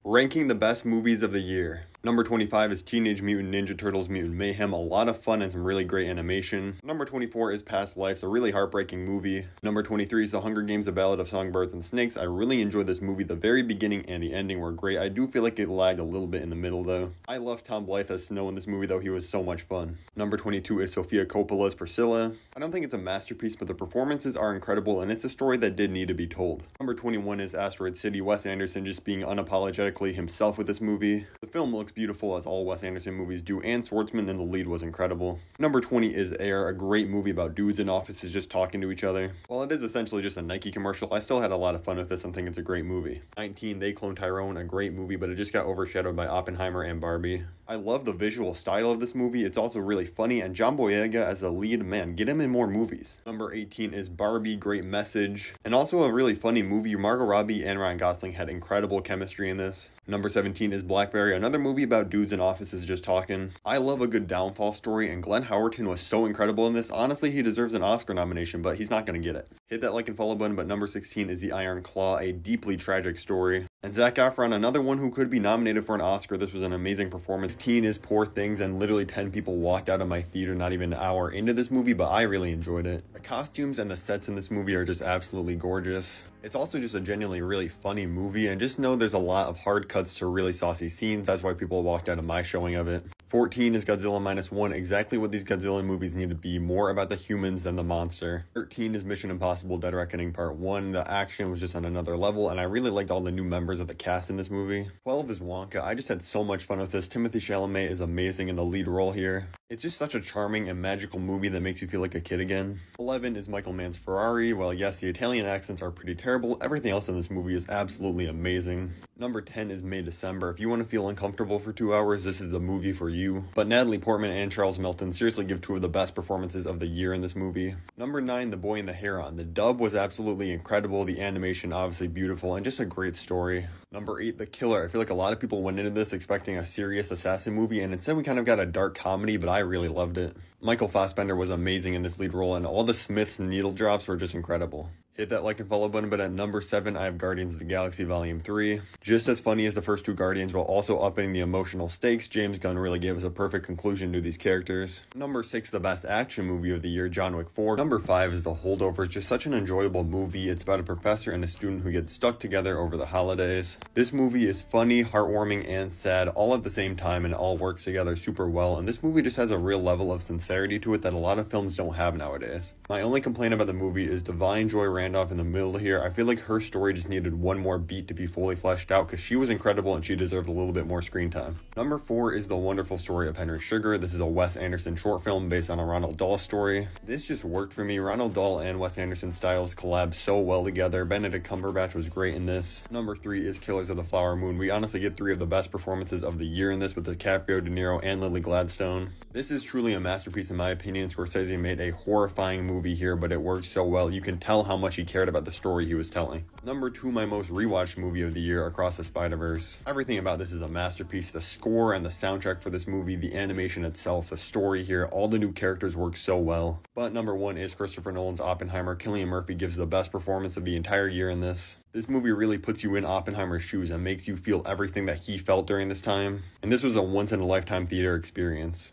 Ranking the best movies of the year. Number 25 is Teenage Mutant Ninja Turtles Mutant Mayhem, a lot of fun and some really great animation. Number 24 is Past Lives, a really heartbreaking movie. Number 23 is The Hunger Games, The Ballad of Songbirds and Snakes. I really enjoyed this movie. The very beginning and the ending were great. I do feel like it lagged a little bit in the middle though. I love Tom Blythe as Snow in this movie though, he was so much fun. Number 22 is Sofia Coppola's Priscilla. I don't think it's a masterpiece, but the performances are incredible and it's a story that did need to be told. Number 21 is Asteroid City, Wes Anderson just being unapologetically himself with this movie. The film looks beautiful as all Wes Anderson movies do, and Schwartzman in the lead was incredible. Number 20 is Air, a great movie about dudes in offices just talking to each other. While it is essentially just a Nike commercial, I still had a lot of fun with this and think it's a great movie. 19, They Clone Tyrone, a great movie, but it just got overshadowed by Oppenheimer and Barbie. I love the visual style of this movie. It's also really funny, and John Boyega as the lead, man, get him in more movies. Number 18 is Barbie, great message, and also a really funny movie. Margot Robbie and Ryan Gosling had incredible chemistry in this. Number 17 is Blackberry, another movie about dudes in offices just talking. I love a good downfall story, and Glenn Howerton was so incredible in this. Honestly, he deserves an Oscar nomination, but he's not going to get it. Hit that like and follow button, but number 16 is The Iron Claw, a deeply tragic story. And Zac Efron, another one who could be nominated for an Oscar. This was an amazing performance. 15 is Poor Things, and literally 10 people walked out of my theater not even an hour into this movie, but I really enjoyed it. The costumes and the sets in this movie are just absolutely gorgeous. It's also just a genuinely really funny movie, and just know there's a lot of hard cuts to really saucy scenes. That's why people walked out of my showing of it. 14 is Godzilla Minus One, exactly what these Godzilla movies need to be, more about the humans than the monster. 13 is Mission Impossible Dead Reckoning Part 1. The action was just on another level, and I really liked all the new members of the cast in this movie. 12 is Wonka. I just had so much fun with this. Timothy Chalamet is amazing in the lead role here. It's just such a charming and magical movie that makes you feel like a kid again. 11 is Michael Mann's Ferrari. Well, yes, the Italian accents are pretty terrible. Everything else in this movie is absolutely amazing. Number 10 is May December. If you want to feel uncomfortable for 2 hours, this is the movie for you. But Natalie Portman and Charles Melton seriously give two of the best performances of the year in this movie. Number 9, The Boy and the Heron. The dub was absolutely incredible, the animation obviously beautiful, and just a great story. Number 8, The Killer. I feel like a lot of people went into this expecting a serious assassin movie, and instead we kind of got a dark comedy, but I really loved it. Michael Fassbender was amazing in this lead role, and all the Smiths needle drops were just incredible. Hit that like and follow button, but at number 7, I have Guardians of the Galaxy Volume 3. Just as funny as the first two Guardians, while also upping the emotional stakes, James Gunn really gave us a perfect conclusion to these characters. Number 6, the best action movie of the year, John Wick 4. Number 5 is The Holdovers, just such an enjoyable movie. It's about a professor and a student who get stuck together over the holidays. This movie is funny, heartwarming, and sad all at the same time, and it all works together super well, and this movie just has a real level of sincerity to it that a lot of films don't have nowadays. My only complaint about the movie is Divine Joy Randolph in the middle here. I feel like her story just needed one more beat to be fully fleshed out because she was incredible and she deserved a little bit more screen time. Number 4 is The Wonderful Story of Henry Sugar. This is a Wes Anderson short film based on a Ronald Dahl story. This just worked for me. Ronald Dahl and Wes Anderson styles collab so well together. Benedict Cumberbatch was great in this. Number 3 is Killers of the Flower Moon. We honestly get 3 of the best performances of the year in this with DiCaprio, De Niro, and Lily Gladstone. This is truly a masterpiece in my opinion. Scorsese made a horrifying movie here, but it worked so well. You can tell how much he cared about the story he was telling. Number 2, my most rewatched movie of the year, Across the Spider-Verse. Everything about this is a masterpiece. The score and the soundtrack for this movie, the animation itself, the story here, all the new characters work so well. But number 1 is Christopher Nolan's Oppenheimer. Cillian Murphy gives the best performance of the entire year in this. This movie really puts you in Oppenheimer's shoes and makes you feel everything that he felt during this time. And this was a once-in-a-lifetime theater experience.